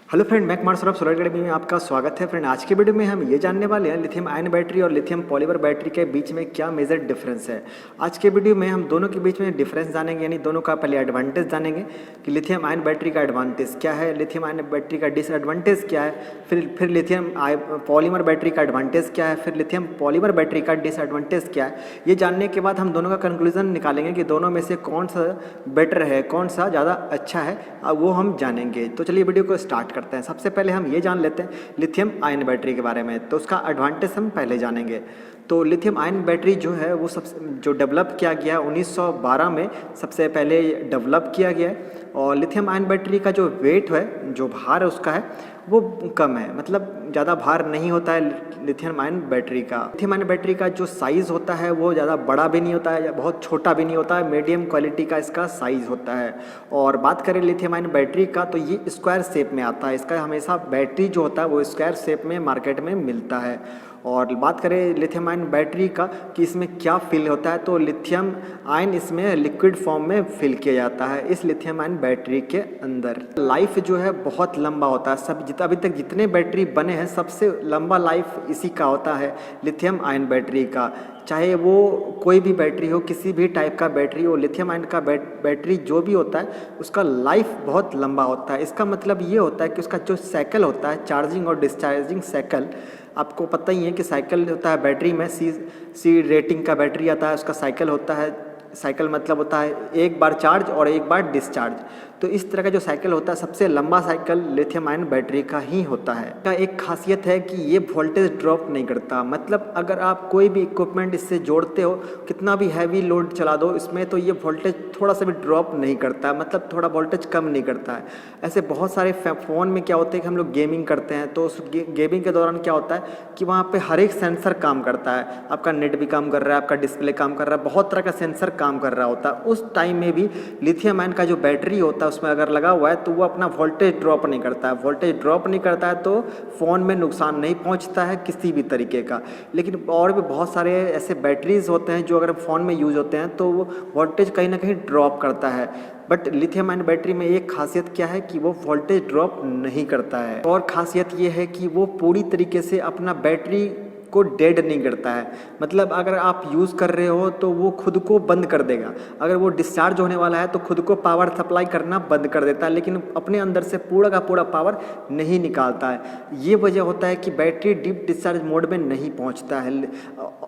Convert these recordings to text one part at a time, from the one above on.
Hello friend, मैं Kumar Saurabh solar academy में आपका स्वागत है। फ्रेंड, आज के वीडियो में हम ये जानने वाले हैं लिथियम आयन बैटरी और लिथियम पॉलीमर बैटरी के बीच में क्या मेजर डिफरेंस है। आज के वीडियो में हम दोनों के बीच में डिफरेंस जानेंगे, यानी दोनों का पहले एडवांटेज जानेंगे कि लिथियम आयन बैटरी का एडवांटेज क्या है, लिथियम आयन बैटरी का डिसएडवांटेज क्या है, फिर लिथियम पॉलीमर बैटरी का एडवांटेज क्या है, फिर लिथियम पॉलीमर बैटरी का डिसएडवांटेज क्या है। ये जानने के बाद हम दोनों का कंक्लूजन निकालेंगे कि दोनों में से कौन सा बेटर है, कौन सा ज़्यादा अच्छा है, वो हम जानेंगे। तो चलिए वीडियो को स्टार्ट करते हैं। सबसे पहले हम ये जान लेते हैं लिथियम आयन बैटरी के बारे में, तो उसका एडवांटेज हम पहले जानेंगे। तो लिथियम आयन बैटरी जो है वो जो डेवलप किया गया 1912 में सबसे पहले डेवलप किया गया है। और लिथियम आयन बैटरी का जो वेट है, जो भार है उसका है वो कम है, मतलब ज़्यादा भार नहीं होता है लिथियम आयन बैटरी का। लिथियम आयन बैटरी का जो साइज़ होता है वो ज़्यादा बड़ा भी नहीं होता है या बहुत छोटा भी नहीं होता है, मीडियम क्वालिटी का इसका साइज़ होता है। और बात करें लिथियम आयन बैटरी का, तो ये स्क्वायर शेप में आता है। इसका हमेशा बैटरी जो होता है वो स्क्वायर शेप में मार्केट में मिलता है। और बात करें लिथियम आयन बैटरी का कि इसमें क्या फिल होता है, तो लिथियम आयन इसमें लिक्विड फॉर्म में फिल किया जाता है इस लिथियम आयन बैटरी के अंदर। लाइफ जो है बहुत लंबा होता है। अभी तक जितने बैटरी बने हैं सबसे लंबा लाइफ इसी का होता है, लिथियम आयन बैटरी का। चाहे वो कोई भी बैटरी हो, किसी भी टाइप का बैटरी हो, लिथियम आयन का बैटरी जो भी होता है उसका लाइफ बहुत लंबा होता है। इसका मतलब ये होता है कि उसका जो साइकिल होता है, चार्जिंग और डिस्चार्जिंग साइकिल, आपको पता ही है कि साइकिल होता है बैटरी में, सी रेटिंग का बैटरी आता है, उसका साइकिल होता है। साइकिल मतलब होता है एक बार चार्ज और एक बार डिस्चार्ज। तो इस तरह का जो साइकिल होता है, सबसे लंबा साइकिल लिथियम आयन बैटरी का ही होता है। का एक खासियत है कि ये वोल्टेज ड्रॉप नहीं करता, मतलब अगर आप कोई भी इक्विपमेंट इससे जोड़ते हो, कितना भी हैवी लोड चला दो इसमें, तो ये वोल्टेज थोड़ा सा भी ड्रॉप नहीं करता, मतलब थोड़ा वोल्टेज कम नहीं करता है। ऐसे बहुत सारे फ़ोन में क्या होता है कि हम लोग गेमिंग करते हैं, तो उस गेमिंग के दौरान क्या होता है कि वहाँ पर हर एक सेंसर काम करता है। आपका नेट भी काम कर रहा है, आपका डिस्प्ले काम कर रहा है, बहुत तरह का सेंसर काम कर रहा होता है। उस टाइम में भी लिथियम आयन का जो बैटरी होता है उसमें अगर लगा हुआ है तो वो अपना वोल्टेज ड्रॉप नहीं करता है। वोल्टेज ड्रॉप नहीं करता है तो फ़ोन में नुकसान नहीं पहुंचता है किसी भी तरीके का। लेकिन और भी बहुत सारे ऐसे बैटरीज होते हैं जो अगर फ़ोन में यूज़ होते हैं तो वो वोल्टेज कहीं ना कहीं ड्रॉप करता है। बट लिथियम आयन बैटरी में एक खासियत क्या है कि वो वोल्टेज ड्रॉप नहीं करता है। और ख़ासियत ये है कि वो पूरी तरीके से अपना बैटरी को डेड नहीं करता है, मतलब अगर आप यूज़ कर रहे हो तो वो खुद को बंद कर देगा। अगर वो डिस्चार्ज होने वाला है तो खुद को पावर सप्लाई करना बंद कर देता है, लेकिन अपने अंदर से पूरा का पूरा पावर नहीं निकालता है। ये वजह होता है कि बैटरी डीप डिस्चार्ज मोड में नहीं पहुंचता है।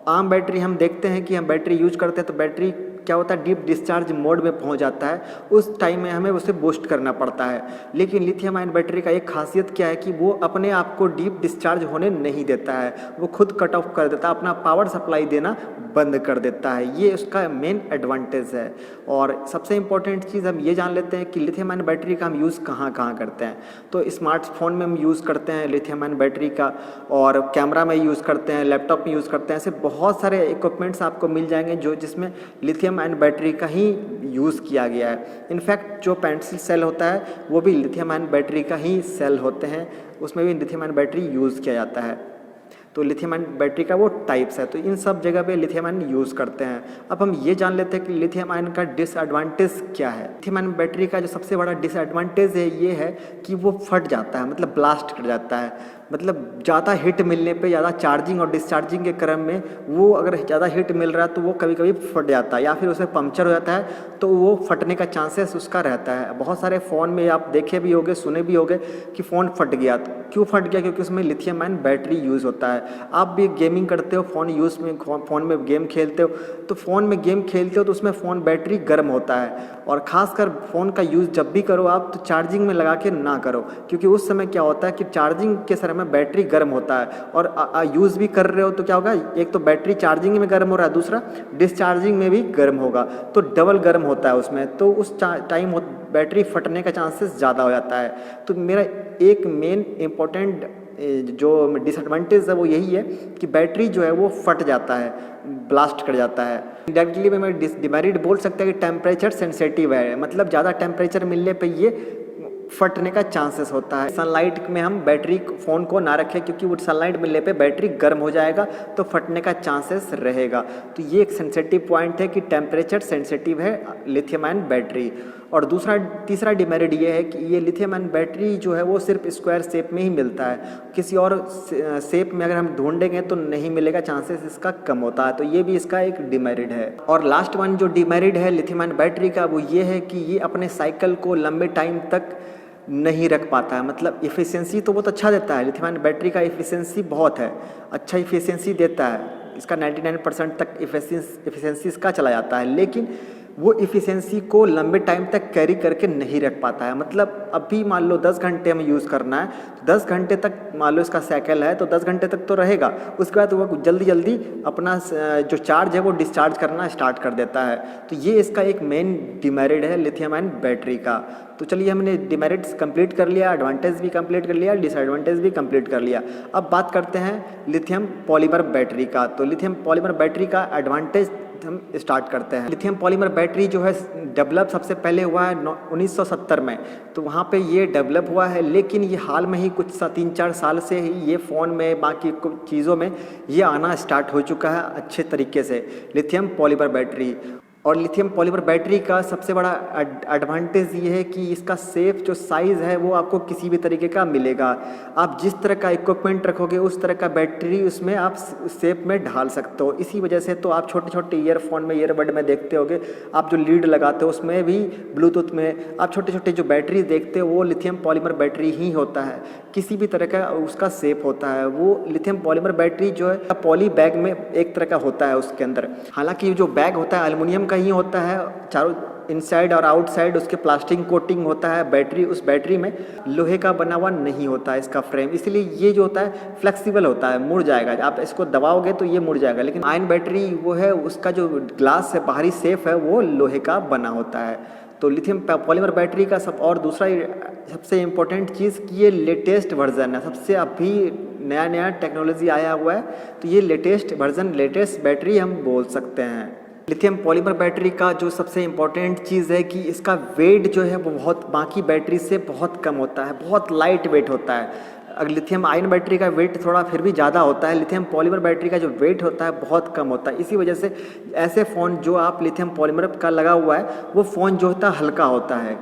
आम बैटरी हम देखते हैं कि हम बैटरी यूज करते हैं तो बैटरी क्या होता है, डीप डिस्चार्ज मोड में पहुंच जाता है। उस टाइम में हमें उसे बूस्ट करना पड़ता है। लेकिन लिथियम आयन बैटरी का एक खासियत क्या है कि वो अपने आप को डीप डिस्चार्ज होने नहीं देता है, वो खुद कट ऑफ कर देता है, अपना पावर सप्लाई देना बंद कर देता है। ये उसका मेन एडवांटेज है। और सबसे इम्पोर्टेंट चीज़ हम ये जान लेते हैं कि लिथियम आयन बैटरी का हम यूज़ कहाँ कहाँ करते हैं। तो स्मार्टफोन में हम यूज़ करते हैं लिथियम आयन बैटरी का, और कैमरा में यूज़ करते हैं, लैपटॉप में यूज़ करते हैं। ऐसे बहुत सारे इक्विपमेंट्स आपको मिल जाएंगे जो जिसमें लिथियम आयन बैटरी का ही यूज़ किया गया है। इनफैक्ट जो पेंसिल सेल होता है वो भी लिथियम आयन बैटरी का ही सेल होते हैं, उसमें भी लिथियम आयन बैटरी यूज़ किया जाता है। तो लिथियम आयन बैटरी का वो टाइप्स है, तो इन सब जगह पे लिथियम आयन यूज़ करते हैं। अब हम ये जान लेते हैं कि लिथियम आयन का डिसएडवांटेज क्या है। लिथियम आयन बैटरी का जो सबसे बड़ा डिसएडवांटेज है ये है कि वो फट जाता है, मतलब ब्लास्ट कर जाता है। मतलब ज़्यादा हिट मिलने पे, ज़्यादा चार्जिंग और डिस्चार्जिंग के क्रम में वो अगर ज़्यादा हिट मिल रहा है तो वो कभी कभी फट जाता है, या फिर उसे पंक्चर हो जाता है तो वो फटने का चांसेस उसका रहता है। बहुत सारे फ़ोन में आप देखे भी होंगे, सुने भी होंगे कि फ़ोन फट गया। तो क्यों फट गया? क्योंकि उसमें लिथियम आयन बैटरी यूज़ होता है। आप भी गेमिंग करते हो, फ़ोन में गेम खेलते हो, तो फ़ोन में गेम खेलते हो तो उसमें फ़ोन बैटरी गर्म होता है। और ख़ासकर फ़ोन का यूज़ जब भी करो आप तो चार्जिंग में लगा के ना करो, क्योंकि उस समय क्या होता है कि चार्जिंग के समय में बैटरी गर्म होता है और यूज़ भी कर रहे हो तो क्या होगा, एक तो बैटरी चार्जिंग में गर्म हो रहा है, दूसरा डिस्चार्जिंग में भी गर्म होगा, तो डबल गर्म होता है उसमें, तो उस टाइम बैटरी फटने का चांसेस ज़्यादा हो जाता है। तो मेरा एक मेन इम्पोर्टेंट जो डिसएडवांटेज है वो यही है कि बैटरी जो है वो फट जाता है, ब्लास्ट कर जाता है। डायरेक्टली में डिमेरिट बोल सकते हैं कि टेम्परेचर सेंसिटिव है, मतलब ज़्यादा टेम्परेचर मिलने पे ये फटने का चांसेस होता है। सनलाइट में हम बैटरी फ़ोन को ना रखें, क्योंकि वो सनलाइट मिलने पे बैटरी गर्म हो जाएगा तो फटने का चांसेस रहेगा। तो ये एक सेंसिटिव पॉइंट है कि टेम्परेचर सेंसिटिव है लिथियम आयन बैटरी। और दूसरा तीसरा डिमेरिट ये है कि ये लिथियम आयन बैटरी जो है वो सिर्फ स्क्वायर शेप में ही मिलता है, किसी और शेप में अगर हम ढूंढेंगे तो नहीं मिलेगा, चांसेस इसका कम होता है, तो ये भी इसका एक डिमेरिट है। और लास्ट वन जो डिमेरिट है लिथियम आयन बैटरी का वो ये है कि ये अपने साइकिल को लंबे टाइम तक नहीं रख पाता है। मतलब इफ़िशियंसी तो बहुत अच्छा देता है, लिथियम आयन बैटरी का इफ़िशियंसी बहुत है, अच्छा इफ़िशियंसी देता है, इसका 99% तक इफ़िशियंसी इसका चला जाता है, लेकिन वो इफ़िशियंसी को लंबे टाइम तक कैरी करके नहीं रख पाता है। मतलब अभी मान लो 10 घंटे हमें यूज़ करना है, तो 10 घंटे तक मान लो इसका साइकिल है तो 10 घंटे तक तो रहेगा, उसके बाद वो जल्दी जल्दी अपना जो चार्ज है वो डिस्चार्ज करना स्टार्ट कर देता है। तो ये इसका एक मेन डिमेरिट है लिथियम आयन बैटरी का। तो चलिए हमने डिमेरिट्स कंप्लीट कर लिया, एडवांटेज भी कंप्लीट कर लिया, डिसएडवांटेज भी कंप्लीट कर लिया। अब बात करते हैं लिथियम पॉलीमर बैटरी का। तो लिथियम पॉलीमर बैटरी का एडवांटेज हम स्टार्ट करते हैं। लिथियम पॉलीमर बैटरी जो है डेवलप सबसे पहले हुआ है 1970 में, तो वहाँ पे ये डेवलप हुआ है, लेकिन ये हाल में ही कुछ 3-4 साल से ही ये फ़ोन में बाकी कुछ चीज़ों में ये आना स्टार्ट हो चुका है अच्छे तरीके से लिथियम पॉलीमर बैटरी। और लिथियम पॉलीमर बैटरी का सबसे बड़ा एडवांटेज ये है कि इसका शेप जो साइज़ है वो आपको किसी भी तरीके का मिलेगा। आप जिस तरह का इक्विपमेंट रखोगे उस तरह का बैटरी उसमें आप शेप में ढाल सकते हो। इसी वजह से तो आप छोटे छोटे ईयरफोन में ईयरबड में देखते होगे, आप जो लीड लगाते हो उसमें भी ब्लूटूथ में आप छोटे छोटे जो बैटरी देखते हो वो लिथियम पॉलीमर बैटरी ही होता है, किसी भी तरह का उसका शेप होता है। वो लिथियम पॉलीमर बैटरी जो है पॉली बैग में एक तरह का होता है उसके अंदर, हालांकि जो बैग होता है एल्युमिनियम का ही होता है, चारों इनसाइड और आउटसाइड उसके प्लास्टिक कोटिंग होता है। बैटरी उस बैटरी में लोहे का बना हुआ नहीं होता है इसका फ्रेम, इसलिए ये जो होता है फ्लेक्सिबल होता है, मुड़ जाएगा, आप इसको दबाओगे तो ये मुड़ जाएगा। लेकिन आयन बैटरी वो है उसका जो ग्लास है बाहरी शेप है वो लोहे का बना होता है। तो लिथियम पॉलीमर बैटरी का दूसरा सबसे इम्पोर्टेंट चीज़ कि ये लेटेस्ट वर्जन है, सबसे अभी नया नया टेक्नोलॉजी आया हुआ है, तो ये लेटेस्ट वर्जन लेटेस्ट बैटरी हम बोल सकते हैं। लिथियम पॉलीमर बैटरी का जो सबसे इम्पॉर्टेंट चीज़ है कि इसका वेट जो है वो बहुत बाकी बैटरी से बहुत कम होता है, बहुत लाइट वेट होता है। अगर लिथियम आयन बैटरी का वेट थोड़ा फिर भी ज़्यादा होता है, लिथियम पॉलीमर बैटरी का जो वेट होता है बहुत कम होता है। इसी वजह से ऐसे फ़ोन जो आप लिथियम पॉलीमर का लगा हुआ है वो फ़ोन जो होता है हल्का होता है,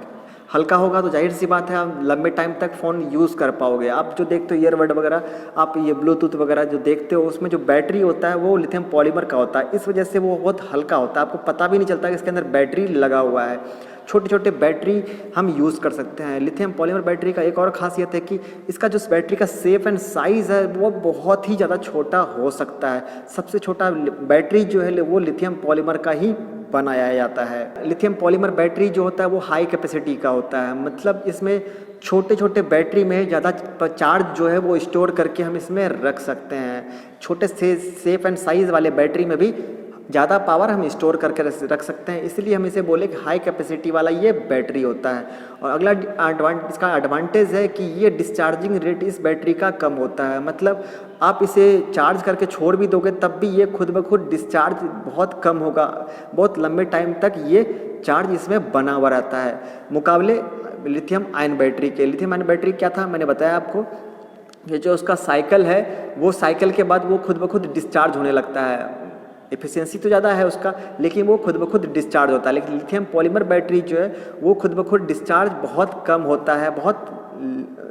हल्का होगा तो जाहिर सी बात है आप लंबे टाइम तक फ़ोन यूज़ कर पाओगे। आप जो देखते हो ईयरबड वगैरह, आप ये ब्लूटूथ वगैरह जो देखते हो उसमें जो बैटरी होता है वो लिथियम पॉलीमर का होता है, इस वजह से वो बहुत हल्का होता है, आपको पता भी नहीं चलता कि इसके अंदर बैटरी लगा हुआ है। छोटे छोटे बैटरी हम यूज़ कर सकते हैं। लिथियम पॉलीमर बैटरी का एक और ख़ासियत है कि इसका जो बैटरी का शेप एंड साइज़ है वो बहुत ही ज़्यादा छोटा हो सकता है। सबसे छोटा बैटरी जो है वो लिथियम पॉलीमर का ही बनाया जाता है। लिथियम पॉलीमर बैटरी जो होता है वो हाई कैपेसिटी का होता है, मतलब इसमें छोटे छोटे बैटरी में ज़्यादा चार्ज जो है वो स्टोर करके हम इसमें रख सकते हैं। छोटे से सेफ एंड साइज़ वाले बैटरी में भी ज़्यादा पावर हम स्टोर करके रख सकते हैं, इसलिए हम इसे बोले कि हाई कैपेसिटी वाला ये बैटरी होता है। और अगला इसका एडवांटेज है कि ये डिस्चार्जिंग रेट इस बैटरी का कम होता है, मतलब आप इसे चार्ज करके छोड़ भी दोगे तब भी ये खुद ब खुद डिस्चार्ज बहुत कम होगा, बहुत लंबे टाइम तक ये चार्ज इसमें बना हुआ रहता है मुकाबले लिथियम आयन बैटरी के। लिथियम आयन बैटरी क्या था मैंने बताया आपको, ये जो उसका साइकिल है वो साइकिल के बाद वो खुद ब खुद डिस्चार्ज होने लगता है। एफिशिएंसी तो ज़्यादा है उसका, लेकिन वो खुद ब खुद डिस्चार्ज होता है। लेकिन लिथियम पॉलीमर बैटरी जो है वो खुद ब खुद डिस्चार्ज बहुत कम होता है, बहुत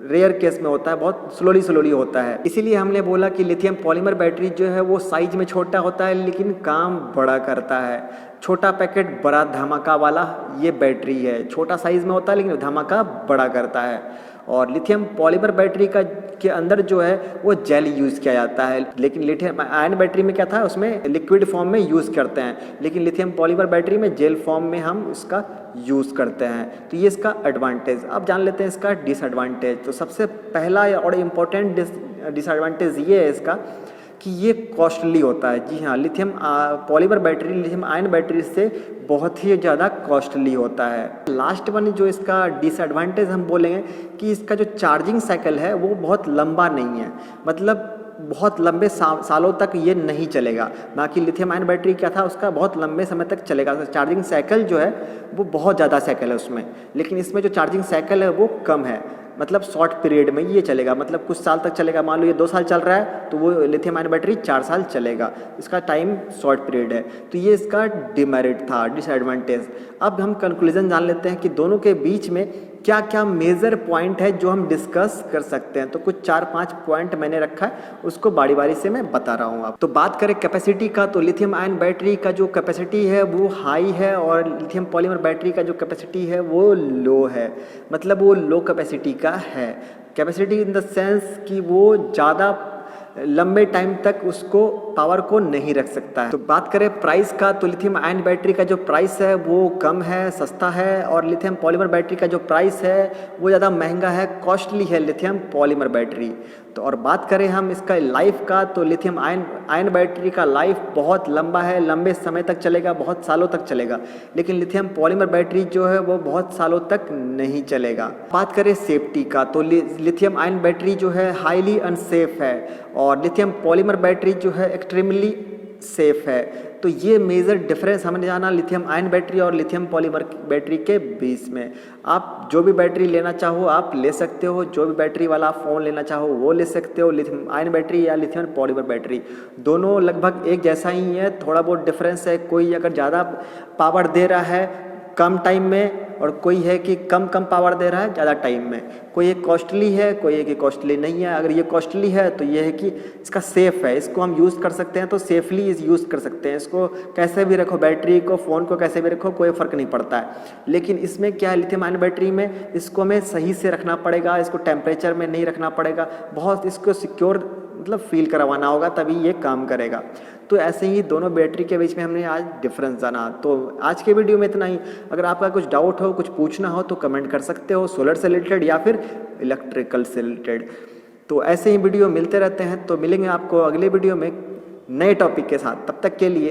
रेयर केस में होता है, बहुत स्लोली होता है। इसीलिए हमने बोला कि लिथियम पॉलीमर बैटरी जो है वो साइज में छोटा होता है लेकिन काम बड़ा करता है। छोटा पैकेट बड़ा धमाका वाला ये बैटरी है, छोटा साइज में होता है लेकिन धमाका बड़ा करता है। और लिथियम पॉलीमर बैटरी के अंदर जो है वो जेल यूज़ किया जाता है, लेकिन लिथियम आयन बैटरी में क्या था उसमें लिक्विड फॉर्म में यूज़ करते हैं, लेकिन लिथियम पॉलीमर बैटरी में जेल फॉर्म में हम इसका यूज़ करते हैं। तो ये इसका एडवांटेज। अब जान लेते हैं इसका डिसएडवांटेज। तो सबसे पहला और इम्पोर्टेंट डिसएडवांटेज ये है इसका कि ये कॉस्टली होता है। जी हाँ, lithium polymer battery lithium ion battery से बहुत ही ज़्यादा कॉस्टली होता है। लास्ट वन जो इसका डिसएडवांटेज हम बोलेंगे कि इसका जो चार्जिंग साइकिल है वो बहुत लंबा नहीं है, मतलब बहुत लंबे सालों तक ये नहीं चलेगा। बाकी लिथियम आयन बैटरी क्या था उसका बहुत लंबे समय तक चलेगा, चार्जिंग साइकिल जो है वो बहुत ज़्यादा साइकिल है उसमें, लेकिन इसमें जो चार्जिंग साइकिल है वो कम है। मतलब शॉर्ट पीरियड में ये चलेगा, मतलब कुछ साल तक चलेगा। मान लो ये 2 साल चल रहा है तो वो लिथियम आयन बैटरी 4 साल चलेगा, इसका टाइम शॉर्ट पीरियड है। तो ये इसका डिमेरिट था, डिसएडवांटेज। अब हम कंक्लूजन जान लेते हैं कि दोनों के बीच में क्या क्या मेजर पॉइंट है जो हम डिस्कस कर सकते हैं। तो कुछ 4-5 पॉइंट मैंने रखा है, उसको बारी बारी से मैं बता रहा हूँ। आप तो बात करें कैपेसिटी का, तो लिथियम आयन बैटरी का जो कैपेसिटी है वो हाई है और लिथियम पॉलीमर बैटरी का जो कैपेसिटी है वो लो है, मतलब वो लो कैपेसिटी का है। कैपेसिटी इन द सेंस कि वो ज़्यादा लंबे टाइम तक उसको पावर को नहीं रख सकता है। तो बात करें प्राइस का, तो लिथियम आयन बैटरी का जो प्राइस है वो कम है, सस्ता है, और लिथियम पॉलीमर बैटरी का जो प्राइस है वो ज़्यादा महंगा है, कॉस्टली है लिथियम पॉलीमर बैटरी। तो और बात करें हम इसका लाइफ का, तो लिथियम आयन बैटरी का लाइफ बहुत लंबा है, लंबे समय तक चलेगा, बहुत सालों तक चलेगा। लेकिन लिथियम पॉलीमर बैटरी जो है वो बहुत सालों तक नहीं चलेगा। बात करें सेफ्टी का, तो लिथियम आयन बैटरी जो है हाईली अनसेफ है और लिथियम पॉलीमर बैटरी जो है एक्सट्रीमली सेफ है। तो ये मेजर डिफरेंस हमने जाना लिथियम आयन बैटरी और लिथियम पॉलीमर बैटरी के बीच में। आप जो भी बैटरी लेना चाहो आप ले सकते हो, जो भी बैटरी वाला फ़ोन लेना चाहो वो ले सकते हो, लिथियम आयन बैटरी या लिथियम पॉलीमर बैटरी दोनों लगभग एक जैसा ही है, थोड़ा बहुत डिफरेंस है। कोई अगर ज़्यादा पावर दे रहा है कम टाइम में और कोई है कि कम पावर दे रहा है ज़्यादा टाइम में। कोई एक कॉस्टली है, कोई है कि कॉस्टली नहीं है। अगर ये कॉस्टली है तो ये है कि इसका सेफ़ है, इसको हम यूज़ कर सकते हैं, तो सेफली यूज़ कर सकते हैं। इसको कैसे भी रखो, बैटरी को, फ़ोन को कैसे भी रखो, कोई फ़र्क नहीं पड़ता है। लेकिन इसमें क्या है, लिथियम आयन बैटरी में इसको हमें सही से रखना पड़ेगा, इसको टेम्परेचर में नहीं रखना पड़ेगा, बहुत इसको सिक्योर मतलब फील करवाना होगा तभी ये काम करेगा। तो ऐसे ही दोनों बैटरी के बीच में हमने आज डिफरेंस जाना। तो आज के वीडियो में इतना ही। अगर आपका कुछ डाउट हो, कुछ पूछना हो तो कमेंट कर सकते हो, सोलर से रिलेटेड या फिर इलेक्ट्रिकल से रिलेटेड। तो ऐसे ही वीडियो मिलते रहते हैं। तो मिलेंगे आपको अगले वीडियो में नए टॉपिक के साथ। तब तक के लिए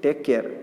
टेक केयर।